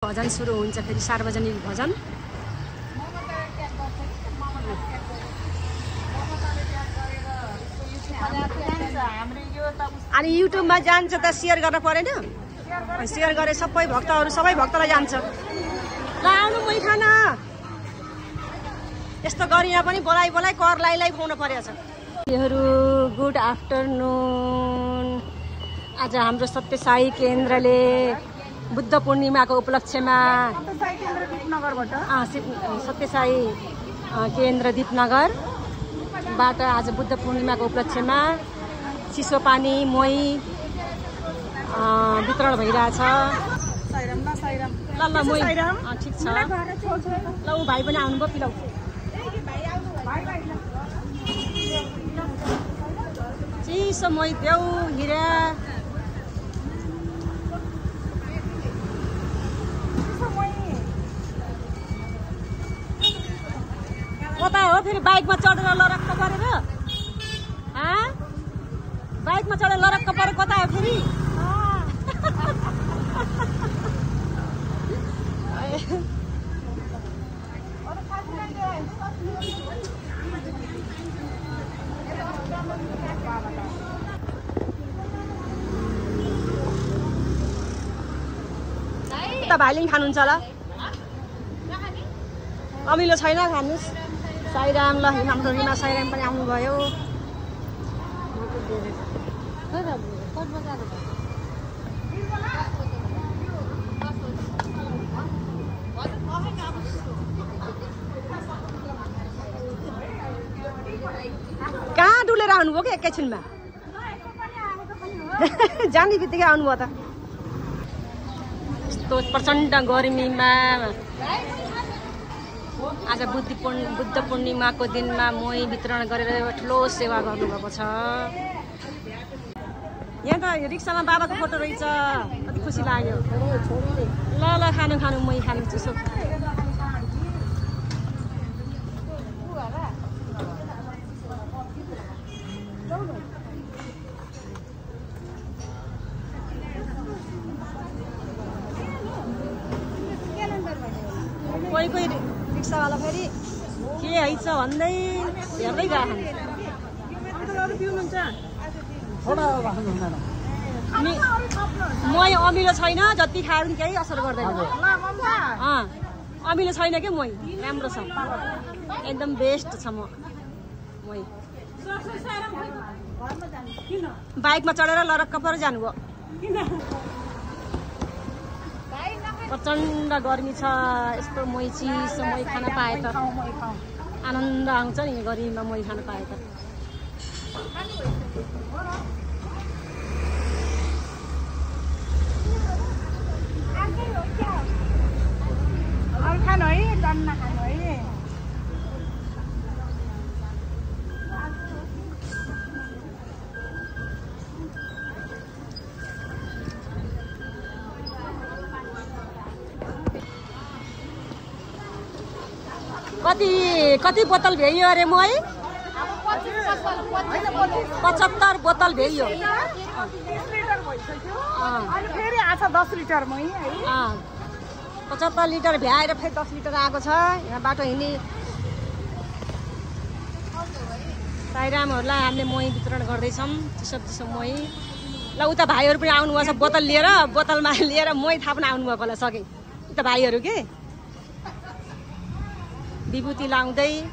भजन सुरु हुन्छ फेरि सार्वजनिक भजन। अनि युट्युबमा जान्छ त शेयर गर्न परेन? शेयर गरे सबै भक्तलाई जान्छ। ल आउनु मै खान। यस्तो गरिना पनि बोलाइ कर लाई खुवाउनु परेछ। Good afternoon. आज हाम्रो सत्य साई केन्द्रले बुद्ध पूर्णिमाको उपलक्ष्यमा सत्य साई केन्द्र दिपनगरबाट आज बुद्ध पूर्णिमाको उपलक्ष्यमा चिसो पानी मोही वितरण भइरहेछ। ल मोही ठिक छ। ल ऊ भाइ पनि आउनुभयो, पिलाउ। चिसो मोही देऊ हिरा। कता हो फेरि बाइकमा चढेर लरक्क परेर? बाइकमा चढेर लरक्क परेर कता हो फेरि? त भाइले खानुहुन्छ होला? अमिलो छैन, खानुहोस्। साईराम। ल हाम्रो रिमा साईराम पनि आउनुभयो। कहाँ डुलेर आउनुभयो कि एकैछिनमा? जाने बित्तिकै आउनुभयो त। यस्तो प्रचण्ड गर्मीमा आज बुद्ध पूर्णिमाको दिनमा मोही वितरण गरेर ठुलो सेवा गर्नुभएको छ। यहाँ त रिक्सामा बाबाको फोटो रहेछ, कति खुसी लाग्यो। ल ल खानु मोही खानु चिसो। कोही रिक्सावाला फेरि के हैछ भन्दै हेर्दै गयो। मोही अमिलो छैन, जति खायो पनि केही असर गर्दैन। अमिलो छैन क्या मोही, राम्रो छ, एकदम बेस्ट छ मोही। बाइकमा चढेर लरक्क पर जानुभयो। प्रचण्ड गर्मी छ। यस्तो मोही चिसो मोही खान पाए त आनन्द आउँछ नि, गर्मीमा मोही खान पाए त। कति बोतल भ्याइयो अरे मोही? 75 बोतल भ्याइयो। 75 लिटर भ्याएर फेरि 10 लिटर आएको छ। यहाँ बाटो हिँड्ने साईरामहरूलाई हामीले मोही वितरण गर्दैछौँ, चिसो मोही। ल उता भाइहरू पनि आउनुभएको छ बोतल लिएर, बोतलमा लिएर मोही थाप्न आउनुभएको होला सके उता भाइहरू के विभूति लाउँदै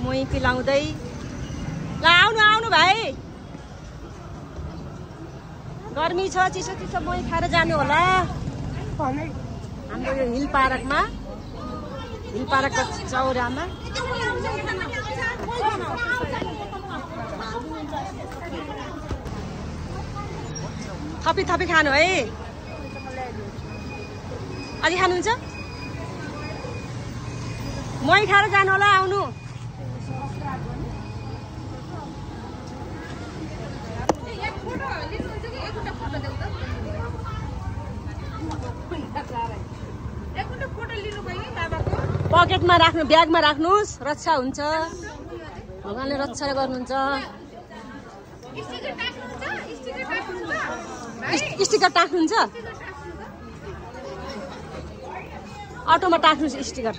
मोही पिलाउँदै। ल आउनु भाइ, गर्मी छ, चिसो मोही खाएर जानु होला। हाम्रो यो हिल पार्कको चौरामा थपी खानु है। अलि खानुहुन्छ? मोही खाएर जानु होला। आउनु पकेटमा राख्नु, ब्यागमा राख्नुहोस्, रक्षा हुन्छ। भगवानले रक्षा गर्नुहुन्छ। स्टिकर टाक्नुहुन्छ? अटोमा टाक्नुहोस् स्टिकर।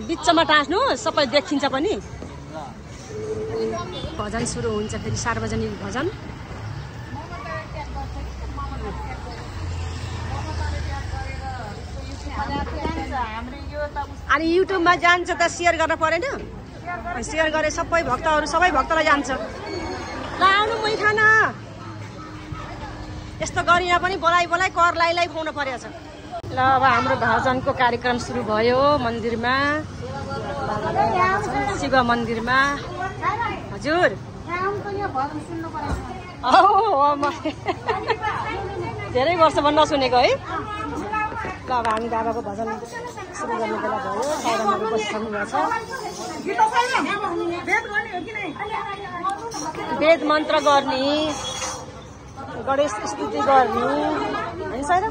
बिचमा टाँच्नु सबै देखिन्छ पनि। भजन सुरु हुन्छ फेरि सार्वजनिक भजन। अनि युट्युबमा जान्छ त सेयर गर्न परेन? सेयर गरे सबै भक्तलाई जान्छ। ल आउनु मै खाना। यस्तो गरिन पनि बोलाइ कर लाई खुवाउनु परेछ। ल अब हाम्रो भजनको कार्यक्रम सुरु भयो मन्दिरमा, शिव मन्दिरमा। हजुर धेरै वर्षमा नसुनेको है। ल अब हामी बाबाको भजन सुरु गर्ने बेला भयो। साइडमा बसिसक्नु भएको छ। वेद मन्त्र गर्ने, गणेश स्तुति गर्ने होइन साइड।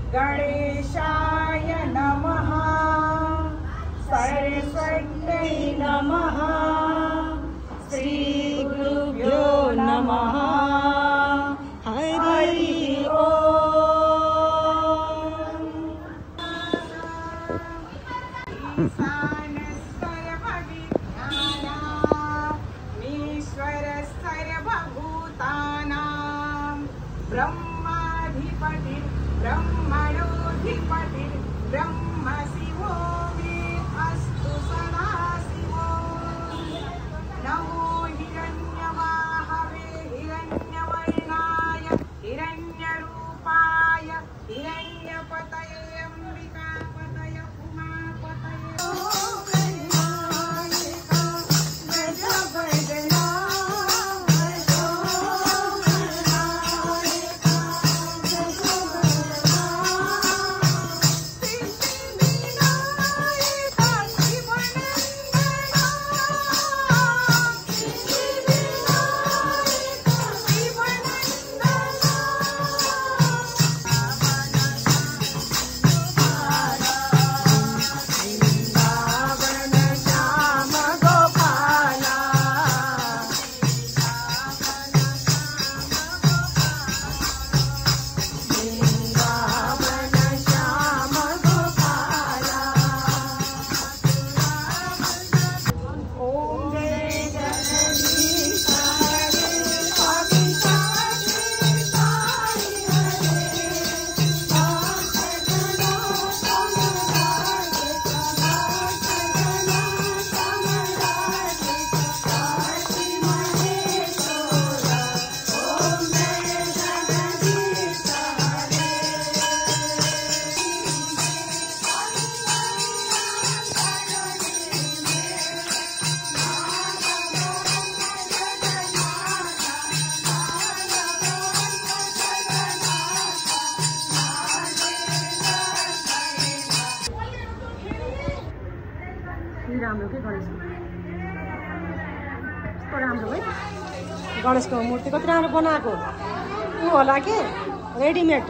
गणेशाय नमः, सरस्वत्यै नमः, श्रीगुरुभ्यो नमः। हरि ओम्। ईश्वर सर्वभूतानां ब्रह्माधिपति ब्रह्मणोऽधिपति ब्रह्म शिवो मे अस्तु सदा शिवो। नमो हिरण्यवाहवे हिरण्यवर्णाय हिरण्यरूपाय हिरण्यपतये अम्बिकापतये उमापतये। राम्रो के गणेश कस्तो राम्रो है। गणेशको मूर्ति कति राम्रो बनाएको ऊ होला के रेडिमेड।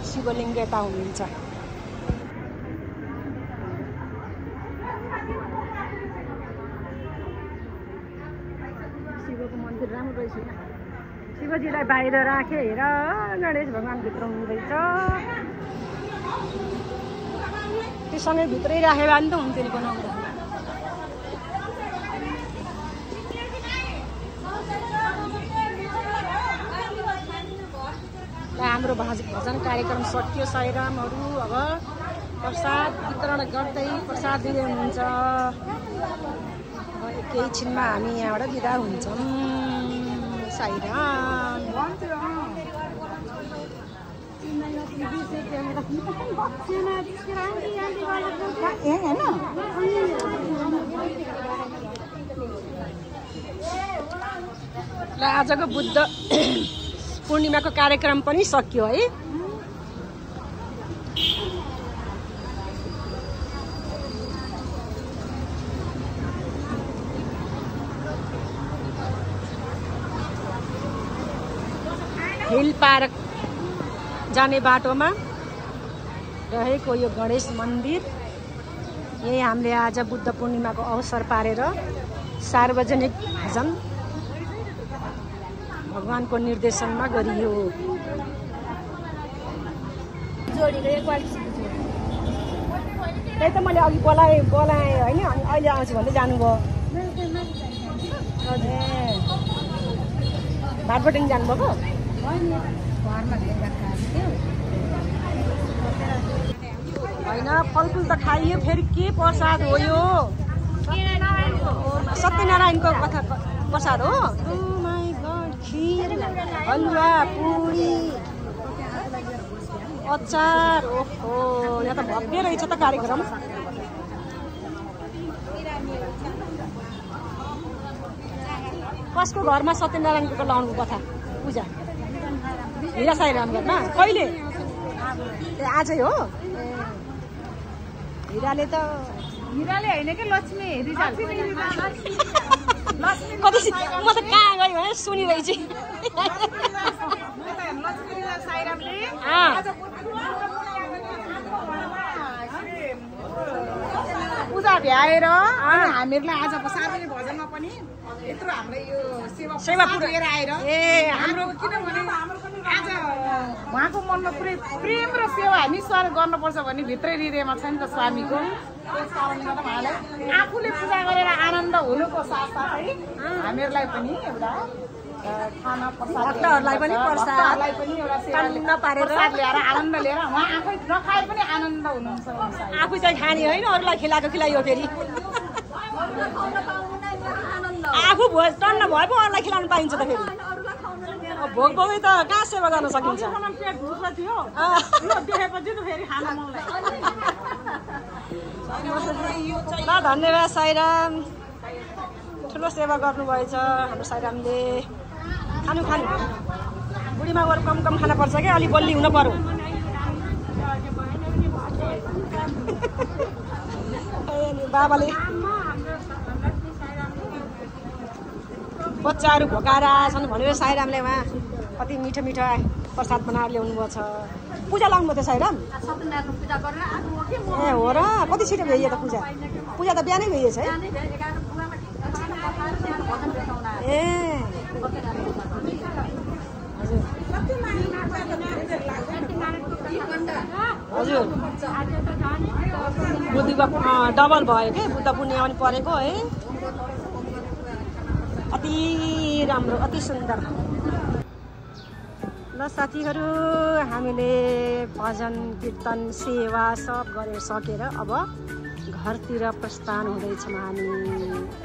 शिवलिङ्ग यता हुनुहुन्छ। शिवको मन्दिर राम्रो रहेछ। शिवजीलाई बाहिर राखे हेर गणेश भगवान भित्र हुँदैछ त्योसँगै भित्रै राखे भए नि त हुन्थ्यो नि बनाउँदा हाम्रो भजन कार्यक्रम सकियो साईरामहरू अब प्रसाद वितरण गर्दै प्रसाद दिँदै हुनुहुन्छ केही छिनमा हामी यहाँबाट बिदा हुन्छौँ साईराम ल आजको बुद्ध पूर्णिमाको कार्यक्रम पनि सकियो है हिल पार्क जाने बाटोमा रहेको यो गणेश मन्दिर यही हामीले आज बुद्ध पूर्णिमाको अवसर पारेर सार्वजनिक भजन भगवानको निर्देशनमा गरियो त्यही त मैले अघि बोलाएँ होइन अनि अहिले आउँछु भन्दै जानुभयो भाटबटिङ जानुभएको होइन फलफुल त खाइयो फेरि के प्रसाद हो यो सत्यनारायणको कथा प्रसाद हो खीर हलुवा पुरी अचार ओहो यहाँ त भव्य रहेछ त कार्यक्रम कसको घरमा सत्यनारायणको लाउनुको कथा पूजा हिरा साईराम घरमा कहिले आजै हो हिराले होइन कि लक्ष्मी कति म त कहाँ गएँ भने सुनिरहेछु पूजा भ्याएर हामीहरूलाई आज सार्वजनिक भजनमा पनि यत्रो हामीलाई यो सेवा पुऱ्याएर आएर हाम्रो किनभने आज उहाँको मनमा पुरै प्रेम र सेवा हामी गर्नुपर्छ भन्ने भित्रै हृदयमा छ नि त स्वामीको त्यस कारणले गर्दा उहाँलाई आफूले पूजा गरेर आनन्द हुनुको साथसाथै हामीहरूलाई पनि एउटा खाना भक्तहरूलाई पनि प्रसादलाई पनि एउटा सेवा पारेर ल्याएर आनन्द लिएर उहाँ आफै नखाए पनि आनन्द हुनुहुन्छ आफू चाहिँ खाने होइन अरूलाई खिलाइयो फेरि आफू टन्न भए पो अरूलाई खिलाउनु पाइन्छ त फेरि भोक भोकै त कहाँ सेवा गर्न सकिन्छ ल धन्यवाद साईराम ठुलो सेवा गर्नुभएछ हाम्रो साईरामले खानु बुढीमा गएर कम खाना पर्छ क्या अलि बल्ली हुन पर्यो बाबाले बच्चाहरू भोकाएर छन् भनेर साईरामले उहाँ कति मिठो मिठो प्रसाद बनाएर ल्याउनु भएको छ पूजा लाग्नुभयो त्यो साईराम ए हो र कति छिटो भइयो त पूजा त बिहानै भइएछ है ए हजुर बुद्धिको डबल भयो कि बुद्ध पूर्णिमा पनि परेको है अति राम्रो अति सुन्दर ल साथीहरू हामीले भजन कीर्तन सेवा सब गरेर सकेर अब घरतिर प्रस्थान हुँदैछौँ हामी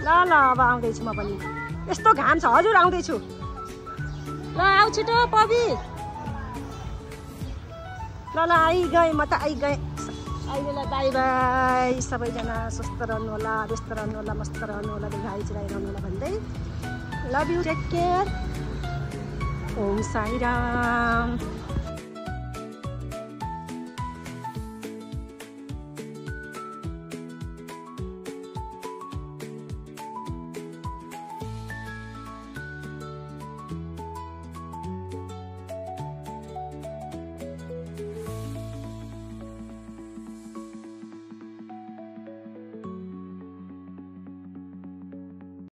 ल अब आउँदैछु म पनि यस्तो घाम छ हजुर आउँदैछु ल आऊ छिटो पबी ल आइगएँ म त आइगएँ अहिलेलाई बाई बाई सबैजना स्वस्थ रहनु होला व्यस्त रहनु होला मस्त रहनु होला देखाइ चिराइरहनु होला भन्दै love you take care Om Sairam.